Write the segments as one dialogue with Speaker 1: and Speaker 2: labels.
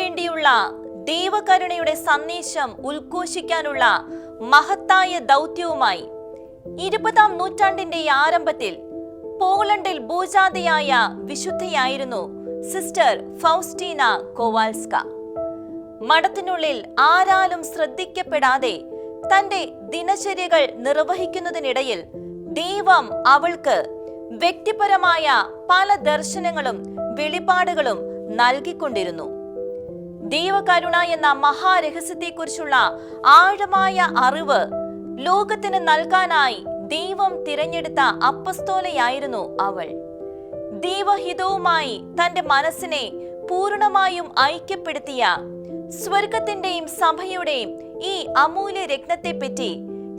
Speaker 1: വേണ്ടിയുള്ള ദൈവകരുണയുടെ സന്ദേശം ഉദ്ഘോഷിക്കാനുള്ള മഹത്തായ ദൗത്യവുമായി 20-ാം നൂറ്റാണ്ടിന്റെ ആരംഭത്തിൽ പോളണ്ടിൽ ഭൂജാതയായ വിശുദ്ധയായിരുന്നു സിസ്റ്റർ ഫൗസ്റ്റീന കോവാൽസ്ക. മഠത്തിനുള്ളിൽ ആരാലും ശ്രദ്ധിക്കപ്പെടാതെ തന്റെ ദിനചര്യകൾ നിർവഹിക്കുന്നതിനിടയിൽ ദൈവം അവൾക്ക് വ്യക്തിപരമായ പല ദർശനങ്ങളും വെളിപാടുകളും നൽകിക്കൊണ്ടിരുന്നു. ദൈവകരുണ എന്ന മഹാരഹസ്യത്തെക്കുറിച്ചുള്ള ആഴമായ അറിവ് ലോകത്തിന് നൽകാനായി ദൈവം തിരഞ്ഞെടുത്ത അപ്പസ്തോലയായിരുന്നു അവൾ. ദൈവഹിതവുമായി തന്റെ മനസ്സിനെ പൂർണ്ണമായും ഐക്യപ്പെടുത്തിയ സ്വർഗത്തിന്റെയും സഭയുടെയും ഈ അമൂല്യ രത്നത്തെപ്പറ്റി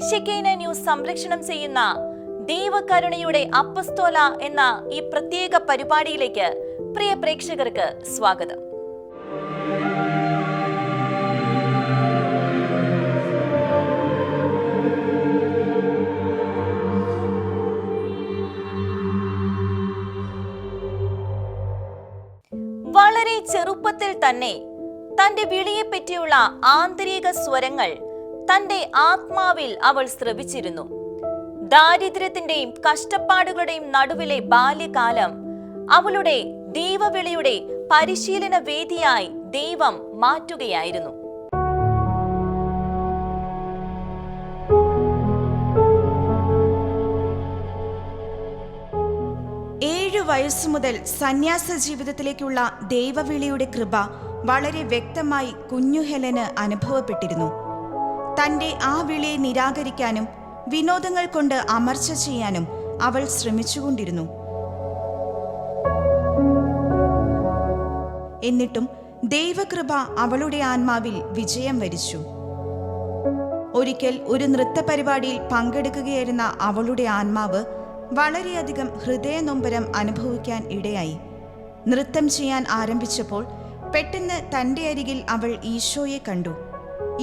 Speaker 1: ഷെക്കീന ന്യൂസ് സംരക്ഷണം ചെയ്യുന്ന ദൈവകരുണയുടെ അപ്പസ്തോല എന്ന ഈ പ്രത്യേക പരിപാടിയിലേക്ക് പ്രിയ പ്രേക്ഷകർക്ക് സ്വാഗതം. വളരെ ചെറുപ്പത്തിൽ തന്നെ തന്റെ വിളിയെപ്പറ്റിയുള്ള ആന്തരിക സ്വരങ്ങൾ തന്റെ ആത്മാവിൽ അവൾ ശ്രവിച്ചിരുന്നു. ദാരിദ്ര്യത്തിന്റെയും കഷ്ടപ്പാടുകളുടെയും നടുവിലെ ബാല്യകാലം അവളുടെ ദൈവവിളിയുടെ പരിശീലന വേദിയായി ദൈവം മാറ്റുകയായിരുന്നു.
Speaker 2: വയസ്സു മുതൽ സന്യാസ ജീവിതത്തിലേക്കുള്ള ദൈവവിളിയുടെ കൃപ വളരെ വ്യക്തമായി കുഞ്ഞു ഹെലന് അനുഭവപ്പെട്ടിരുന്നു. തന്റെ ആ വിളിയെ നിരാകരിക്കാനും വിനോദങ്ങൾ കൊണ്ട് അമർച്ച ചെയ്യാനും അവൾ ശ്രമിച്ചുകൊണ്ടിരുന്നു. എന്നിട്ടും ദൈവകൃപ അവളുടെ ആത്മാവിൽ വിജയം വരിച്ചു. ഒരിക്കൽ ഒരു നൃത്ത പരിപാടിയിൽ പങ്കെടുക്കുകയായിരുന്ന അവളുടെ ആത്മാവ് വളരെയധികം ഹൃദയനൊമ്പരം അനുഭവിക്കാൻ ഇടയായി. നൃത്തം ചെയ്യാൻ ആരംഭിച്ചപ്പോൾ പെട്ടെന്ന് തൻ്റെ അരികിൽ അവൾ ഈശോയെ കണ്ടു.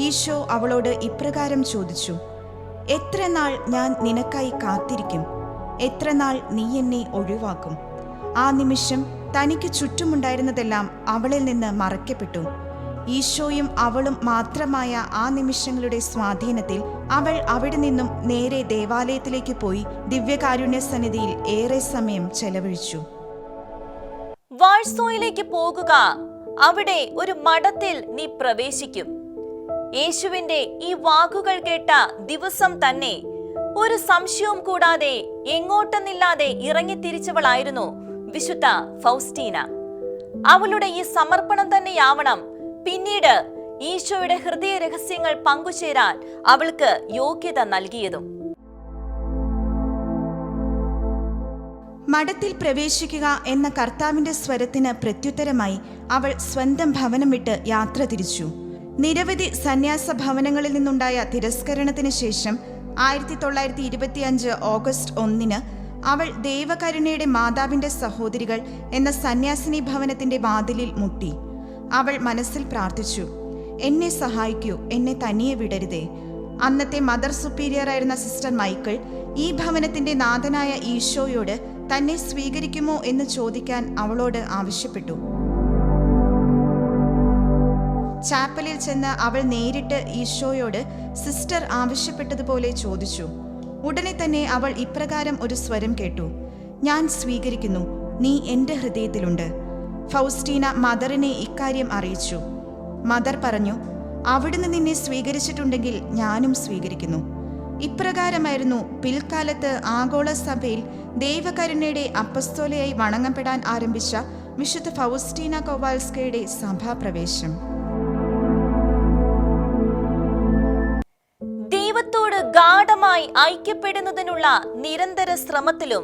Speaker 2: ഈശോ അവളോട് ഇപ്രകാരം ചോദിച്ചു: എത്ര നാൾ ഞാൻ നിനക്കായി കാത്തിരിക്കും? എത്ര നാൾ നീ എന്നെ ഒഴിവാക്കും? ആ നിമിഷം തനിക്ക് ചുറ്റുമുണ്ടായിരുന്നതെല്ലാം അവളിൽ നിന്ന് മറയ്ക്കപ്പെട്ടു. ഈശോയും അവളും മാത്രമായ ആ നിമിഷങ്ങളുടെ സ്വാധീനത്തിൽ അവൾ അവിടെ നിന്നും നേരെ ദേവാലയത്തിലേക്ക് പോയി ദിവ്യകാരുണ്യ സന്നിധിയിൽ ഏറെ സമയം ചെലവഴിച്ചു.
Speaker 1: വാഴ്സോയിലേക്ക് പോകുക. അവിടെ ഒരു മഠത്തിൽ നീ പ്രവേശിക്കും. യേശുവിന്റെ ഈ വാക്കുകൾ കേട്ട ദിവസം തന്നെ ഒരു സംശയവും കൂടാതെ എങ്ങോട്ടെന്നില്ലാതെ ഇറങ്ങിത്തിരിച്ചവളായിരുന്നു വിശുദ്ധ ഫൗസ്റ്റീന. അവളുടെ ഈ സമർപ്പണം തന്നെയാവണം പിന്നീട് ഈശോയുടെ ഹൃദയ രഹസ്യങ്ങൾ പങ്കുചേരാൻ അവൾക്ക് യോഗ്യത നൽകിയതും.
Speaker 2: മഠത്തിൽ പ്രവേശിക്കുക എന്ന കർത്താവിന്റെ സ്വരത്തിന് പ്രത്യുത്തരമായി അവൾ സ്വന്തം ഭവനം വിട്ട് യാത്ര തിരിച്ചു. നിരവധി സന്യാസ ഭവനങ്ങളിൽ നിന്നുണ്ടായ തിരസ്കരണത്തിന് ശേഷം 1925 ഓഗസ്റ്റ് 1 അവൾ ദൈവകരുണയുടെ മാതാവിന്റെ സഹോദരികൾ എന്ന സന്യാസിനി ഭവനത്തിന്റെ വാതിലിൽ മുട്ടി. അവൾ മനസ്സിൽ പ്രാർത്ഥിച്ചു: എന്നെ സഹായിക്കൂ, എന്നെ തനിയെ വിടരുതേ. അന്നത്തെ മദർ സുപ്പീരിയർ ആയിരുന്ന സിസ്റ്റർ മൈക്കിൾ ഈ ഭവനത്തിന്റെ നാഥനായ ഈശോയോട് തന്നെ സ്വീകരിക്കുമോ എന്ന് ചോദിക്കാൻ അവളോട് ആവശ്യപ്പെട്ടു. ചാപ്പലിൽ ചെന്ന് അവൾ നേരിട്ട് ഈശോയോട് സിസ്റ്റർ ആവശ്യപ്പെട്ടതുപോലെ ചോദിച്ചു. ഉടനെ തന്നെ അവൾ ഇപ്രകാരം ഒരു സ്വരം കേട്ടു: ഞാൻ സ്വീകരിക്കുന്നു, നീ എൻ്റെ ഹൃദയത്തിലുണ്ട്. ഫൗസ്റ്റീന മദറിനെ ഇക്കാര്യം അറിയിച്ചു. മദർ പറഞ്ഞു: അവിടുന്ന് നിന്നെ സ്വീകരിച്ചിട്ടുണ്ടെങ്കിൽ ഞാനും സ്വീകരിക്കുന്നു. ഇപ്രകാരമായിരുന്നു പിൽക്കാലത്ത് ആഗോള സഭയിൽ ദൈവകരുണയുടെ അപ്പസ്തോലയായി വണങ്ങപ്പെടാൻ ആരംഭിച്ച വിശുദ്ധ ഫൗസ്റ്റീന കോവാൽസ്കയുടെ സഭാപ്രവേശം.
Speaker 1: ദൈവത്തോട് ഗാഢമായി ഐക്യപ്പെടുന്നതിനുള്ള നിരന്തര ശ്രമത്തിലും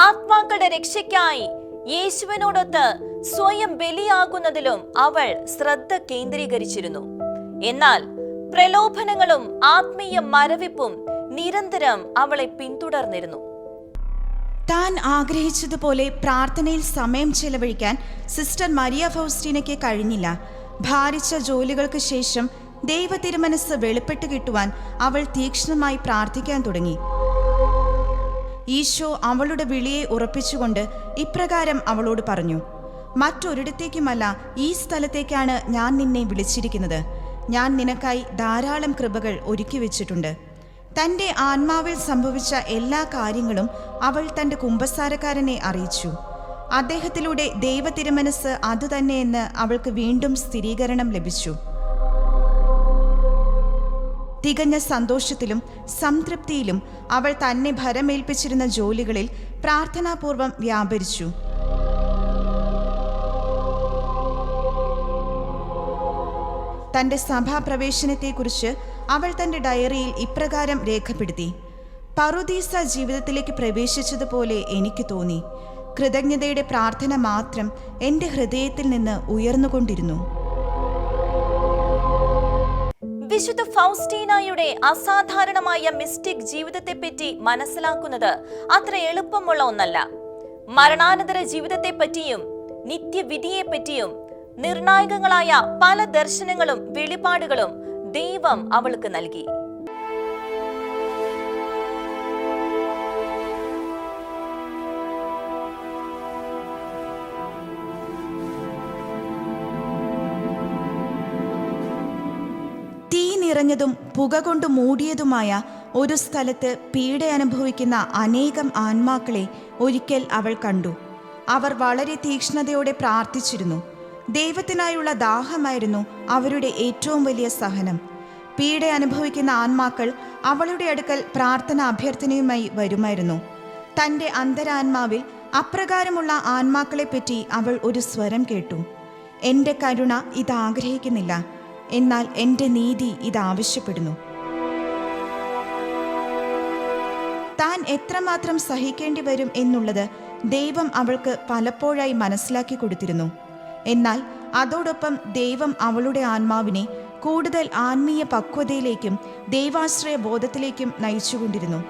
Speaker 1: ആത്മാക്കളുടെ രക്ഷയ്ക്കായി യേശുവിനോടൊത്ത് സ്വയം ബലിയാകുന്നതിലും അവൾ ശ്രദ്ധ കേന്ദ്രീകരിച്ചിരുന്നു. എന്നാൽ പ്രലോഭനങ്ങളും ആത്മീയ മരവിപ്പും നിരന്തരം അവളെ പിന്തുടർന്നിരുന്നു.
Speaker 2: താൻ ആഗ്രഹിച്ചതുപോലെ പ്രാർത്ഥനയിൽ സമയം ചെലവഴിക്കാൻ സിസ്റ്റർ മരിയ ഫൗസ്റ്റീനയ്ക്ക് കഴിഞ്ഞില്ല. ഭാരിച്ച ജോലികൾക്ക് ശേഷം ദൈവ തിരുമനസ് വെളിപ്പെട്ട് കിട്ടുവാൻ അവൾ തീക്ഷ്ണമായി പ്രാർത്ഥിക്കാൻ തുടങ്ങി. ഈശോ അവളുടെ വിളിയെ ഉറപ്പിച്ചുകൊണ്ട് ഇപ്രകാരം അവളോട് പറഞ്ഞു: മറ്റൊരിടത്തേക്കുമല്ല, ഈ സ്ഥലത്തേക്കാണ് ഞാൻ നിന്നെ വിളിച്ചിരിക്കുന്നത്. ഞാൻ നിനക്കായി ധാരാളം കൃപകൾ ഒരുക്കി വെച്ചിട്ടുണ്ട്. തൻ്റെ ആത്മാവിൽ സംഭവിച്ച എല്ലാ കാര്യങ്ങളും അവൾ തൻ്റെ കുമ്പസാരക്കാരനെ അറിയിച്ചു. അദ്ദേഹത്തിലൂടെ ദൈവതിരുമനസ് അതുതന്നെയെന്ന് അവൾക്ക് വീണ്ടും സ്ഥിരീകരണം ലഭിച്ചു. തികഞ്ഞ സന്തോഷത്തിലും സംതൃപ്തിയിലും അവൾ തന്നെ ഭരമേൽപ്പിച്ചിരുന്ന ജോലികളിൽ പ്രാർത്ഥനാപൂർവം വ്യാപരിച്ചു. തൻ്റെ സഭാപ്രവേശനത്തെക്കുറിച്ച് അവൾ തൻ്റെ ഡയറിയിൽ ഇപ്രകാരം രേഖപ്പെടുത്തി: പറുദീസ ജീവിതത്തിലേക്ക് പ്രവേശിച്ചതുപോലെ എനിക്ക് തോന്നി. കൃതജ്ഞതയുടെ പ്രാർത്ഥന മാത്രം എൻ്റെ ഹൃദയത്തിൽ നിന്ന് ഉയർന്നുകൊണ്ടിരുന്നു.
Speaker 1: വിശുദ്ധ ഫൗസ്റ്റീനായുടെ അസാധാരണമായ മിസ്റ്റിക് ജീവിതത്തെപ്പറ്റി മനസ്സിലാക്കുന്നത് അത്ര എളുപ്പമുള്ള ഒന്നല്ല. മരണാനന്തര ജീവിതത്തെപ്പറ്റിയും നിത്യവിധിയെപ്പറ്റിയും നിർണായകങ്ങളായ പല ദർശനങ്ങളും വെളിപാടുകളും ദൈവം അവൾക്ക് നൽകി.
Speaker 2: തീ നിറഞ്ഞതും പുക കൊണ്ട് മൂടിയതുമായ ഒരു സ്ഥലത്ത് പീഡ അനുഭവിക്കുന്ന അനേകം ആത്മാക്കളെ ഒരിക്കൽ അവൾ കണ്ടു. അവർ വളരെ തീക്ഷ്ണതയോടെ പ്രാർത്ഥിച്ചിരുന്നു. ദൈവത്തിനായുള്ള ദാഹമായിരുന്നു അവരുടെ ഏറ്റവും വലിയ സഹനം. പീഡ അനുഭവിക്കുന്ന ആത്മാക്കൾ അവളുടെ അടുക്കൽ പ്രാർത്ഥന അഭ്യർത്ഥനയുമായി വരുമായിരുന്നു. തൻ്റെ അന്തരാത്മാവിൽ അപ്രകാരമുള്ള ആത്മാക്കളെപ്പറ്റി അവൾ ഒരു സ്വരം കേട്ടു: എൻ്റെ കരുണ ഇതാഗ്രഹിക്കുന്നില്ല, എന്നാൽ എൻ്റെ നീതി ഇതാവശ്യപ്പെടുന്നു. താൻ എത്രമാത്രം സഹിക്കേണ്ടി വരും എന്നുള്ളത് ദൈവം അവൾക്ക് പലപ്പോഴായി മനസ്സിലാക്കി കൊടുത്തിരുന്നു. എന്നാൽ അതോടൊപ്പം ദൈവം അവളുടെ ആത്മാവിനെ കൂടുതൽ ആത്മീയ പക്വതയിലേക്കും ദൈവാശ്രയ ബോധത്തിലേക്കും നയിച്ചുകൊണ്ടിരുന്നു.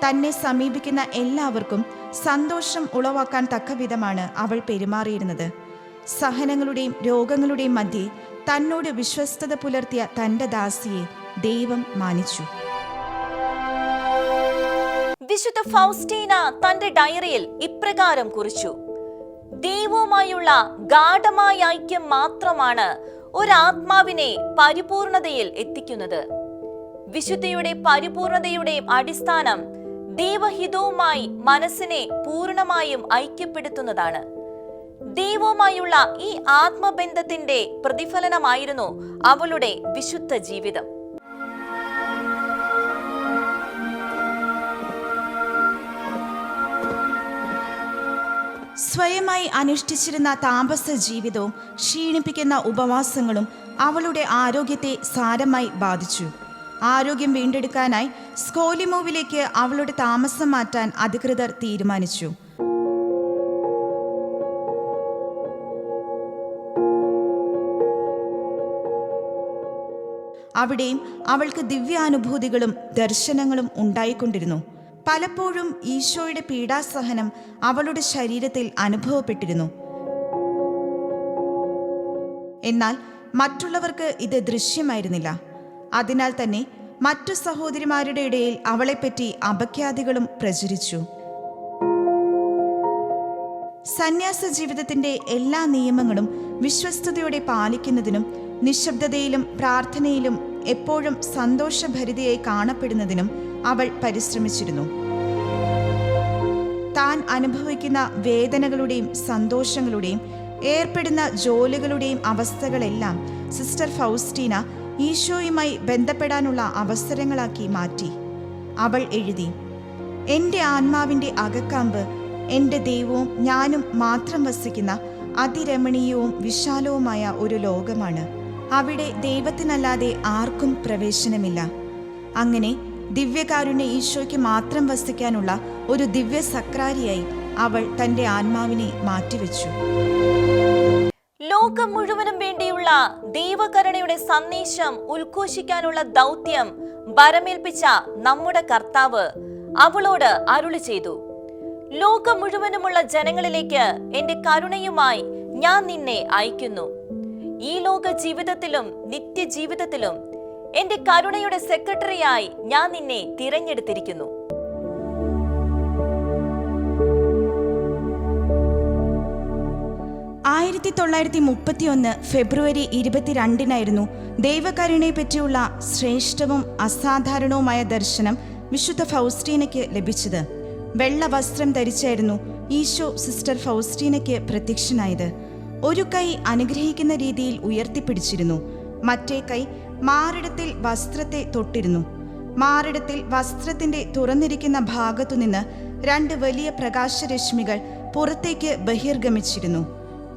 Speaker 2: തന്നെ സമീപിക്കുന്ന എല്ലാവർക്കും സന്തോഷം ഉളവാക്കാൻ തക്കവിധമാണ് അവൾ പെരുമാറിയിരുന്നത്. സഹനങ്ങളുടെയും രോഗങ്ങളുടെയും മധ്യേ തന്നോട് വിശ്വസ്തത പുലർത്തിയ തൻ്റെ ദാസിയെ ദൈവം മാനിച്ചു.
Speaker 1: വിശുദ്ധ ഫൗസ്റ്റീന തന്റെ ഡയറിയിൽ ഇപ്രകാരം കുറിച്ചു: ദൈവവുമായുള്ള ഗാഢമായ ഐക്യം മാത്രമാണ് ഒരാത്മാവിനെ പരിപൂർണതയിൽ എത്തിക്കുന്നത്. വിശുദ്ധിയുടെ പരിപൂർണതയുടെയും അടിസ്ഥാനം ദൈവഹിതവുമായി മനസ്സിനെ പൂർണ്ണമായും ഐക്യപ്പെടുത്തുന്നതാണ്. ദൈവവുമായുള്ള ഈ ആത്മബന്ധത്തിന്റെ പ്രതിഫലനമായിരുന്നു അവളുടെ വിശുദ്ധ ജീവിതം.
Speaker 2: സ്വയമായി അനുഷ്ഠിച്ചിരുന്ന താമസ ജീവിതവും ക്ഷീണിപ്പിക്കുന്ന ഉപവാസങ്ങളും അവളുടെ ആരോഗ്യത്തെ സാരമായി ബാധിച്ചു. ആരോഗ്യം വീണ്ടെടുക്കാനായി സ്കോലിമോവിലേക്ക് അവളുടെ താമസം മാറ്റാൻ അധികൃതർ തീരുമാനിച്ചു. അവിടെയും അവൾക്ക് ദിവ്യാനുഭൂതികളും ദർശനങ്ങളും ഉണ്ടായിക്കൊണ്ടിരുന്നു. പലപ്പോഴും ഈശോയുടെ പീഡാസഹനം അവളുടെ ശരീരത്തിൽ അനുഭവപ്പെട്ടിരുന്നു. എന്നാൽ മറ്റുള്ളവർക്ക് ഇത് ദൃശ്യമായിരുന്നില്ല. അതിനാൽ തന്നെ മറ്റു സഹോദരിമാരുടെ ഇടയിൽ അവളെപ്പറ്റി അപഖ്യാതികളും പ്രചരിച്ചു. സന്യാസ ജീവിതത്തിന്റെ എല്ലാ നിയമങ്ങളും വിശ്വസ്തയോടെ പാലിക്കുന്നതിനും നിശബ്ദതയിലും പ്രാർത്ഥനയിലും എപ്പോഴും സന്തോഷഭരിതയായി കാണപ്പെടുന്നതിനും അവൾ പരിശ്രമിച്ചിരുന്നു. താൻ അനുഭവിക്കുന്ന വേദനകളുടെയും സന്തോഷങ്ങളുടെയും ഏർപ്പെടുന്ന ജോലികളുടെയും അവസ്ഥകളെല്ലാം സിസ്റ്റർ ഫൗസ്റ്റീന ഈശോയുമായി ബന്ധപ്പെടാനുള്ള അവസരങ്ങളാക്കി മാറ്റി. അവൾ എഴുതി: എൻ്റെ ആത്മാവിൻ്റെ അകക്കാമ്പ് എൻ്റെ ദൈവവും ഞാനും മാത്രം വസിക്കുന്ന അതിരമണീയവും വിശാലവുമായ ഒരു ലോകമാണ്. അവിടെ ദൈവത്തിനല്ലാതെ ആർക്കും പ്രവേശനമില്ല. അങ്ങനെ ദിവ്യകാരുണ്യ ഈശോയ്ക്ക് മാത്രം വസിക്കാനുള്ള ഒരു ദിവ്യ സക്രാരിയായി അവൾ തൻ്റെ ആത്മാവിനെ മാറ്റിവെച്ചു.
Speaker 1: ലോകം മുഴുവനും വേണ്ടിയുള്ള ദൈവകരുണയുടെ സന്ദേശം ഉദ്ഘോഷിക്കാനുള്ള ദൗത്യം ഭരമേൽപ്പിച്ച നമ്മുടെ കർത്താവ് അവളോട് അരുളി ചെയ്തു: ലോകം മുഴുവനുമുള്ള ജനങ്ങളിലേക്ക് എൻ്റെ കരുണയുമായി ഞാൻ നിന്നെ അയക്കുന്നു. ഈ ലോക ജീവിതത്തിലും നിത്യജീവിതത്തിലും എൻ്റെ കരുണയുടെ സെക്രട്ടറിയായി ഞാൻ നിന്നെ തിരഞ്ഞെടുത്തിരിക്കുന്നു.
Speaker 2: 1931 ഫെബ്രുവരി 22 ദൈവകരുണയെ പറ്റിയുള്ള ശ്രേഷ്ഠവും അസാധാരണവുമായ ദർശനം വിശുദ്ധ ഫൗസ്റ്റീനയ്ക്ക് ലഭിച്ചത്. വെള്ള വസ്ത്രം ധരിച്ചായിരുന്നു ഈശോ സിസ്റ്റർ ഫൗസ്റ്റീനയ്ക്ക് പ്രത്യക്ഷനായത്. ഒരു കൈ അനുഗ്രഹിക്കുന്ന രീതിയിൽ ഉയർത്തിപ്പിടിച്ചിരുന്നു, മറ്റേ കൈ മാറിടത്തിൽ വസ്ത്രത്തെ തൊട്ടിരുന്നു. മാറിടത്തിൽ വസ്ത്രത്തിന്റെ തുറന്നിരിക്കുന്ന ഭാഗത്തുനിന്ന് 2 വലിയ പ്രകാശരശ്മികൾ പുറത്തേക്ക് ബഹിർഗമിച്ചിരുന്നു.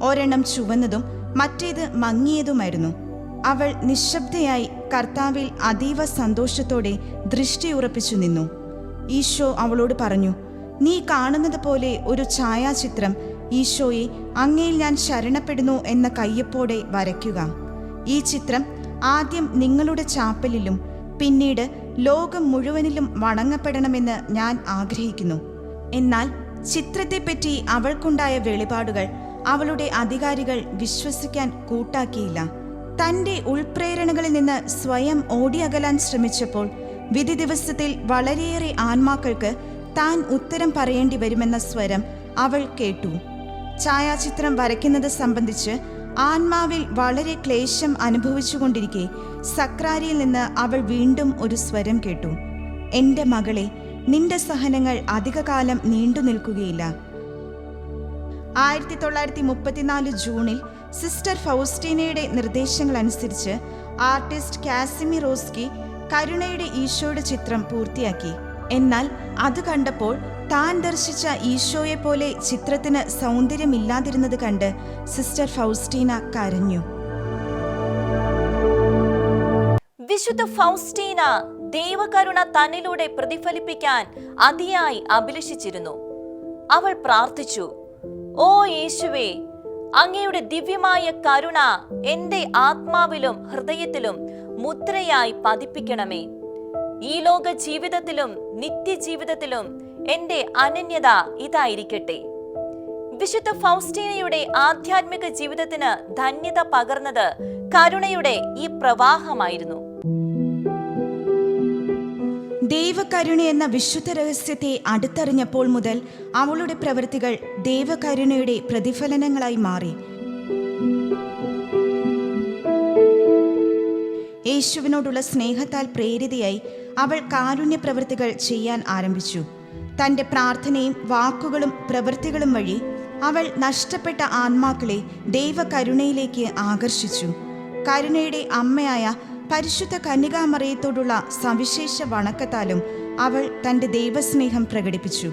Speaker 2: ഒരെണ്ണം ചുവന്നതും മറ്റേത് മങ്ങിയതുമായിരുന്നു. അവൾ നിശബ്ദയായി കർത്താവിൽ അതീവ സന്തോഷത്തോടെ ദൃഷ്ടിയുറപ്പിച്ചു നിന്നു. ഈശോ അവളോട് പറഞ്ഞു, നീ കാണുന്നത് പോലെ ഒരു ഛായാചിത്രം ഈശോയെ, അങ്ങയിൽ ഞാൻ ശരണപ്പെടുന്നു എന്ന കയ്യൊപ്പോടെ വരയ്ക്കുക. ഈ ചിത്രം ആദ്യം നിങ്ങളുടെ ചാപ്പലിലും പിന്നീട് ലോകം മുഴുവനിലും വണങ്ങപ്പെടണമെന്ന് ഞാൻ ആഗ്രഹിക്കുന്നു. എന്നാൽ ചിത്രത്തെപ്പറ്റി അവൾക്കുണ്ടായ വെളിപാടുകൾ അവളുടെ അധികാരികൾ വിശ്വസിക്കാൻ കൂട്ടാക്കിയില്ല. തൻ്റെ ഉൾപ്രേരണകളിൽ നിന്ന് സ്വയം ഓടിയകലാൻ ശ്രമിച്ചപ്പോൾ വിധി ദിവസത്തിൽ വളരെയേറെ ആത്മാക്കൾക്ക് താൻ ഉത്തരം പറയേണ്ടി വരുമെന്ന സ്വരം അവൾ കേട്ടു. ഛായാചിത്രം വരയ്ക്കുന്നത് സംബന്ധിച്ച് ആത്മാവിൽ വളരെ ക്ലേശം അനുഭവിച്ചുകൊണ്ടിരിക്കെ സക്രാരിയിൽ നിന്ന് അവൾ വീണ്ടും ഒരു സ്വരം കേട്ടു. എൻ്റെ മകളെ, നിന്റെ സഹനങ്ങൾ അധികകാലം നീണ്ടു നിൽക്കുകയില്ല. 1934 ജൂണിൽ സിസ്റ്റർ ഫൗസ്റ്റീനയുടെ നിർദ്ദേശങ്ങളനുസരിച്ച് ആർട്ടിസ്റ്റ് കാസിമിറോസ്കി കരുണയുടെ ഈശോയുടെ ചിത്രം പൂർത്തിയാക്കി. എന്നാൽ അത് കണ്ടപ്പോൾ താൻ ദർശിച്ച ഈശോയെ പോലെ ചിത്രത്തിന് സൗന്ദര്യമില്ലാതിരുന്നത് കണ്ട് സിസ്റ്റർ ഫൗസ്റ്റീന കരഞ്ഞു.
Speaker 1: വിശുദ്ധ ഫൗസ്റ്റീന ദൈവകരുണ തന്നിലൂടെ പ്രതിഫലിപ്പിക്കാൻ അതിയായി അഭിലഷിച്ചിരുന്നു. അവൾ പ്രാർത്ഥിച്ചു, ഓ യേശുവേ, അങ്ങയുടെ ദിവ്യമായ കരുണ എന്റെ ആത്മാവിലും ഹൃദയത്തിലും മുദ്രയായി പതിപ്പിക്കണമേ. ഈ ലോക ജീവിതത്തിലും നിത്യജീവിതത്തിലും എന്റെ അനന്യത ഇതായിരിക്കട്ടെ. വിശുദ്ധ ഫൗസ്റ്റീനയുടെ ആധ്യാത്മിക ജീവിതത്തിന് ധന്യത പകർന്നത് കരുണയുടെ ഈ പ്രവാഹമായിരുന്നു.
Speaker 2: ദൈവകരുണ എന്ന വിശുദ്ധ രഹസ്യത്തെ അടുത്തറിഞ്ഞപ്പോൾ മുതൽ അവളുടെ പ്രവൃത്തികൾ ദൈവകരുണയുടെ പ്രതിഫലനങ്ങളായി മാറി. യേശുവിനോടുള്ള സ്നേഹത്താൽ പ്രേരിതയായി അവൾ കാരുണ്യ പ്രവൃത്തികൾ ചെയ്യാൻ ആരംഭിച്ചു. തൻ്റെ പ്രാർത്ഥനയും വാക്കുകളും പ്രവൃത്തികളും വഴി അവൾ നഷ്ടപ്പെട്ട ആത്മാക്കളെ ദൈവകരുണയിലേക്ക് ആകർഷിച്ചു. കരുണയുടെ അമ്മയായ പരിശുദ്ധ കന്യകാമറിയത്തോടുള്ള സവിശേഷ വണക്കത്താലും അവൾ തൻ്റെ ദൈവസ്നേഹം പ്രകടിപ്പിച്ചു.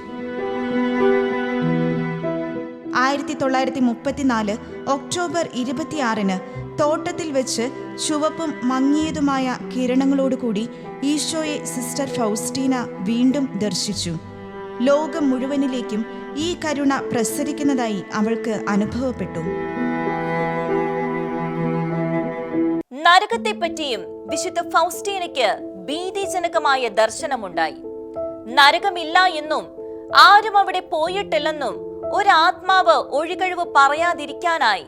Speaker 2: 1934 ഒക്ടോബർ 26 തോട്ടത്തിൽ വെച്ച് ചുവപ്പും മങ്ങിയതുമായ കിരണങ്ങളോടുകൂടി ഈശോയെ സിസ്റ്റർ ഫൗസ്റ്റീന വീണ്ടും ദർശിച്ചു. ലോകം മുഴുവനിലേക്കും ഈ കരുണ പ്രസരിക്കുന്നതായി അവൾക്ക് അനുഭവപ്പെട്ടു.
Speaker 1: നരകത്തെപ്പറ്റിയും വിശുദ്ധ ഫൗസ്റ്റീനയ്ക്ക് ഭീതിജനകമായ ദർശനമുണ്ടായി. നരകമില്ല എന്നും ആരും അവിടെ പോയിട്ടില്ലെന്നും ഒരാത്മാവ് ഒഴികഴിവ് പറയാതിരിക്കാനായി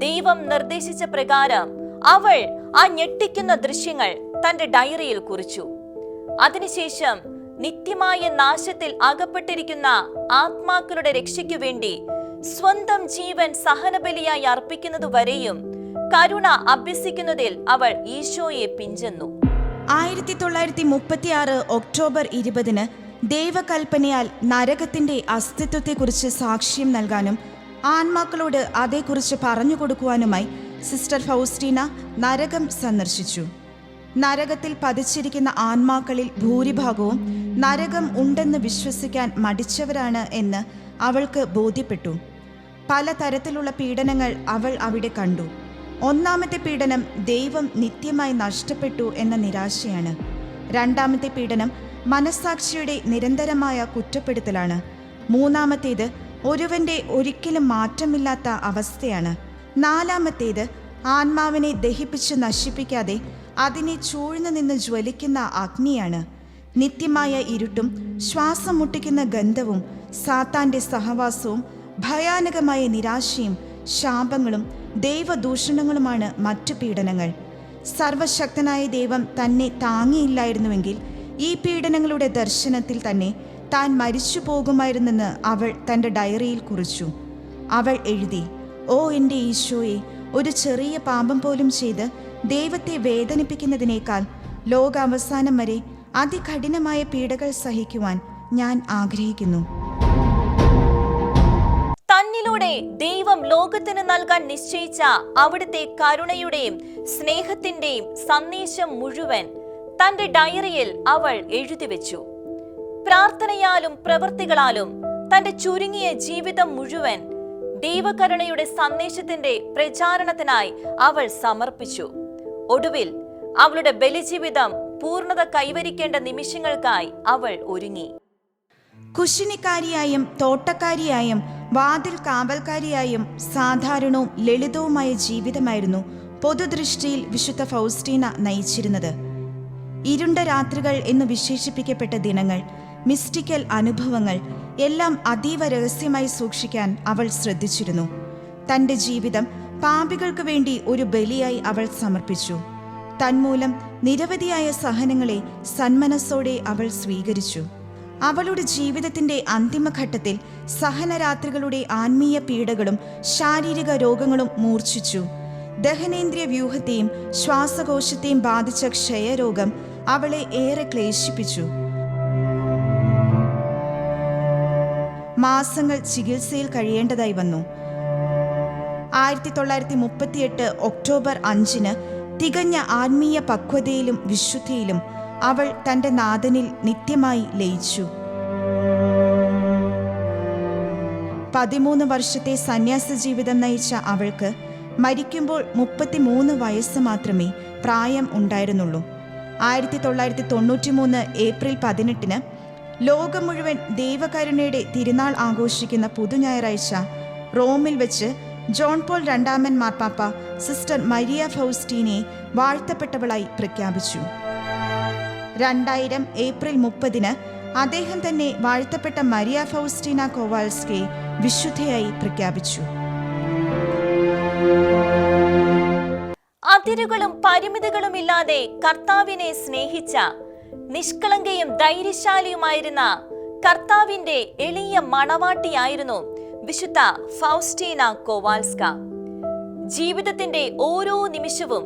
Speaker 1: ദൈവം നിർദ്ദേശിച്ച പ്രകാരം അവൾ ആ ഞെട്ടിക്കുന്ന ദൃശ്യങ്ങൾ തന്റെ ഡയറിയിൽ കുറിച്ചു. അതിനുശേഷം നിത്യമായ നാശത്തിൽ അകപ്പെട്ടിരിക്കുന്ന ആത്മാക്കളുടെ രക്ഷയ്ക്കു വേണ്ടി സ്വന്തം ജീവൻ സഹനബലിയായി അർപ്പിക്കുന്നതുവരെയും കരുണ അഭ്യസിക്കുന്നതിൽ അവൾ ഈശോയെ പിഞ്ചെന്നു.
Speaker 2: 1936 ഒക്ടോബർ 20 ദൈവകൽപ്പനയാൽ നരകത്തിന്റെ അസ്തിത്വത്തെക്കുറിച്ച് സാക്ഷ്യം നൽകാനും ആത്മാക്കളോട് അതേക്കുറിച്ച് പറഞ്ഞു കൊടുക്കുവാനുമായി സിസ്റ്റർ ഫൗസ്റ്റീന നരകം സന്ദർശിച്ചു. നരകത്തിൽ പതിച്ചിരിക്കുന്ന ആത്മാക്കളിൽ ഭൂരിഭാഗവും നരകം ഉണ്ടെന്ന് വിശ്വസിക്കാൻ മടിച്ചവരാണ് എന്ന് അവൾക്ക് ബോധ്യപ്പെട്ടു. പലതരത്തിലുള്ള പീഡനങ്ങൾ അവൾ അവിടെ കണ്ടു. ഒന്നാമത്തെ പീഡനം ദൈവം നിത്യമായി നഷ്ടപ്പെട്ടു എന്ന നിരാശയാണ്. രണ്ടാമത്തെ പീഡനം മനസ്സാക്ഷിയുടെ നിരന്തരമായ കുറ്റപ്പെടുത്തലാണ്. മൂന്നാമത്തേത് ഒരുവന്റെ ഒരിക്കലും മാറ്റമില്ലാത്ത അവസ്ഥയാണ്. നാലാമത്തേത് ആത്മാവിനെ ദഹിപ്പിച്ച് നശിപ്പിക്കാതെ അതിനെ ചൂഴ്ന്നു നിന്ന് ജ്വലിക്കുന്ന അഗ്നിയാണ്. നിത്യമായ ഇരുട്ടും ശ്വാസം മുട്ടിക്കുന്ന ഗന്ധവും സാത്താന്റെ സഹവാസവും ഭയാനകമായ നിരാശയും ശാപങ്ങളും ദൈവദൂഷണങ്ങളുമാണ് മറ്റു പീഡനങ്ങൾ. സർവശക്തനായ ദൈവം തന്നെ താങ്ങിയില്ലായിരുന്നുവെങ്കിൽ ഈ പീഡനങ്ങളുടെ ദർശനത്തിൽ തന്നെ താൻ മരിച്ചു പോകുമായിരുന്നെന്ന് അവൾ തൻ്റെ ഡയറിയിൽ കുറിച്ചു. അവൾ എഴുതി, ഓ എൻ്റെ ഈശോയെ, ഒരു ചെറിയ പാപം പോലും ചെയ്ത് ദൈവത്തെ വേദനിപ്പിക്കുന്നതിനേക്കാൾ ലോകാവസാനം വരെ അതികഠിനമായ പീഡകൾ സഹിക്കുവാൻ ഞാൻ ആഗ്രഹിക്കുന്നു.
Speaker 1: തന്നിലൂടെ ദൈവം ലോകത്തിന് നൽകാൻ നിശ്ചയിച്ച അവിടുത്തെ കരുണയുടെയും സ്നേഹത്തിന്റെയും സന്ദേശം മുഴുവൻ തന്റെ ഡയറിയിൽ അവൾ എഴുതി വെച്ചു. പ്രാർത്ഥനയാലും പ്രവൃത്തികളാലും തന്റെ ചുരുങ്ങിയ ജീവിതം മുഴുവൻ ദൈവകരുണയുടെ സന്ദേശത്തിന്റെ പ്രചാരണത്തിനായി അവൾ സമർപ്പിച്ചു. ഒടുവിൽ അവളുടെ ബലിജീവിതം പൂർണ്ണത കൈവരിക്കേണ്ട നിമിഷങ്ങൾക്കായി അവൾ ഒരുങ്ങി.
Speaker 2: കുശിനിക്കാരിയായും തോട്ടക്കാരിയായും വാതിൽ കാവൽക്കാരിയായും സാധാരണവും ലളിതവുമായ ജീവിതമായിരുന്നു പൊതുദൃഷ്ടിയിൽ വിശുദ്ധ ഫൗസ്റ്റീന നയിച്ചിരുന്നത്. ഇരുണ്ട രാത്രികൾ എന്ന് വിശേഷിപ്പിക്കപ്പെട്ട ദിനങ്ങൾ, മിസ്റ്റിക്കൽ അനുഭവങ്ങൾ എല്ലാം അതീവ രഹസ്യമായി സൂക്ഷിക്കാൻ അവൾ ശ്രദ്ധിച്ചിരുന്നു. തൻ്റെ ജീവിതം പാപികൾക്ക് വേണ്ടി ഒരു ബലിയായി അവൾ സമർപ്പിച്ചു. തന്മൂലം നിരവധിയായ സഹനങ്ങളെ സന്മനസ്സോടെ അവൾ സ്വീകരിച്ചു. അവളുടെ ജീവിതത്തിൻ്റെ അന്തിമഘട്ടത്തിൽ സഹനരാത്രികളുടെ ആത്മീയ പീഡകളും ശാരീരിക രോഗങ്ങളും മൂർച്ഛിച്ചു. ദഹനേന്ദ്രിയ വ്യൂഹത്തെയും ശ്വാസകോശത്തെയും ബാധിച്ച ക്ഷയരോഗം അവളെ ഏറെ ക്ലേശിപ്പിച്ചു. മാസങ്ങൾ ചികിത്സയിൽ കഴിയേണ്ടതായി വന്നു. 1938 ഒക്ടോബർ 5 തികഞ്ഞ ആത്മീയ പക്വതയിലും വിശുദ്ധിയിലും അവൾ തൻ്റെ നാഥനിൽ നിത്യമായി ലയിച്ചു. 13 വർഷത്തെ സന്യാസ ജീവിതം നയിച്ച അവൾക്ക് മരിക്കുമ്പോൾ 33 വയസ്സ് മാത്രമേ പ്രായം ഉണ്ടായിരുന്നുള്ളൂ. 1993 ഏപ്രിൽ 18 ലോകം മുഴുവൻ ദൈവകരുണയുടെ തിരുനാൾ ആഘോഷിക്കുന്ന പുതുഞായറാഴ്ച റോമിൽ വെച്ച് ജോൺ പോൾ രണ്ടാമൻ മാർപ്പാപ്പ സിസ്റ്റർ മരിയ ഫൗസ്റ്റീനയെ വാഴ്ത്തപ്പെട്ടവളായി പ്രഖ്യാപിച്ചു. 2000 ഏപ്രിൽ 30 അദ്ദേഹം തന്നെ വാഴ്ത്തപ്പെട്ട മരിയ ഫൗസ്റ്റീന കോവാൽസ്കയെ വിശുദ്ധയായി പ്രഖ്യാപിച്ചു.
Speaker 1: അതിരുകളും പരിമിതികളുമില്ലാതെ കർത്താവിനെ സ്നേഹിച്ച നിഷ്കളങ്കയും ധൈര്യശാലിയുമായിരുന്ന കർത്താവിന്റെ എളിയ മണവാട്ടിയായിരുന്നു വിശുദ്ധ ഫൗസ്റ്റീന കോവാൽസ്ക. ജീവിതത്തിന്റെ ഓരോ നിമിഷവും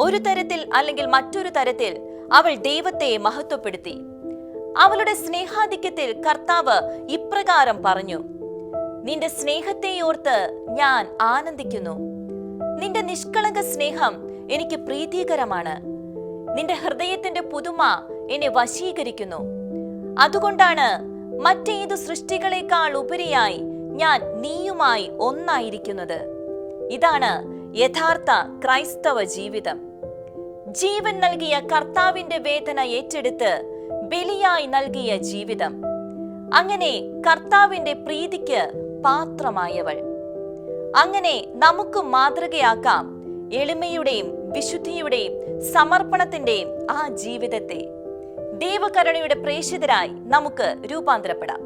Speaker 1: ഒരു തരത്തിൽ അല്ലെങ്കിൽ മറ്റൊരു തരത്തിൽ അവൾ ദൈവത്തെ മഹത്വപ്പെടുത്തി. അവളുടെ സ്നേഹാധിക്യത്തിൽ കർത്താവ് ഇപ്രകാരം പറഞ്ഞു: നിന്റെ സ്നേഹത്തെയോർത്ത് ഞാൻ ആനന്ദിക്കുന്നു. നിന്റെ നിഷ്കളങ്ക സ്നേഹം എനിക്ക് പ്രീതികരമാണ്. നിന്റെ ഹൃദയത്തിന്റെ പുതുമ എന്നെ വശീകരിക്കുന്നു. അതുകൊണ്ടാണ് മറ്റേതു സൃഷ്ടികളെക്കാൾ ഉപരിയായി ഞാൻ നീയുമായി ഒന്നായിരിക്കുന്നത്. ഇതാണ് യഥാർത്ഥ ക്രൈസ്തവ ജീവിതം. ജീവൻ നൽകിയ കർത്താവിന്റെ വേദന ഏറ്റെടുത്ത് ബലിയായി നൽകിയ ജീവിതം. അങ്ങനെ കർത്താവിന്റെ പ്രീതിക്ക് പാത്രമായവൾ. അങ്ങനെ നമുക്ക് മാതൃകയാക്കാം എളിമയുടെയും വിശുദ്ധിയുടെയും സമർപ്പണത്തിന്റെയും ആ ജീവിതത്തെ. ദൈവകരുണയുടെ പ്രേക്ഷിതരായി നമുക്ക് രൂപാന്തരപ്പെടാം.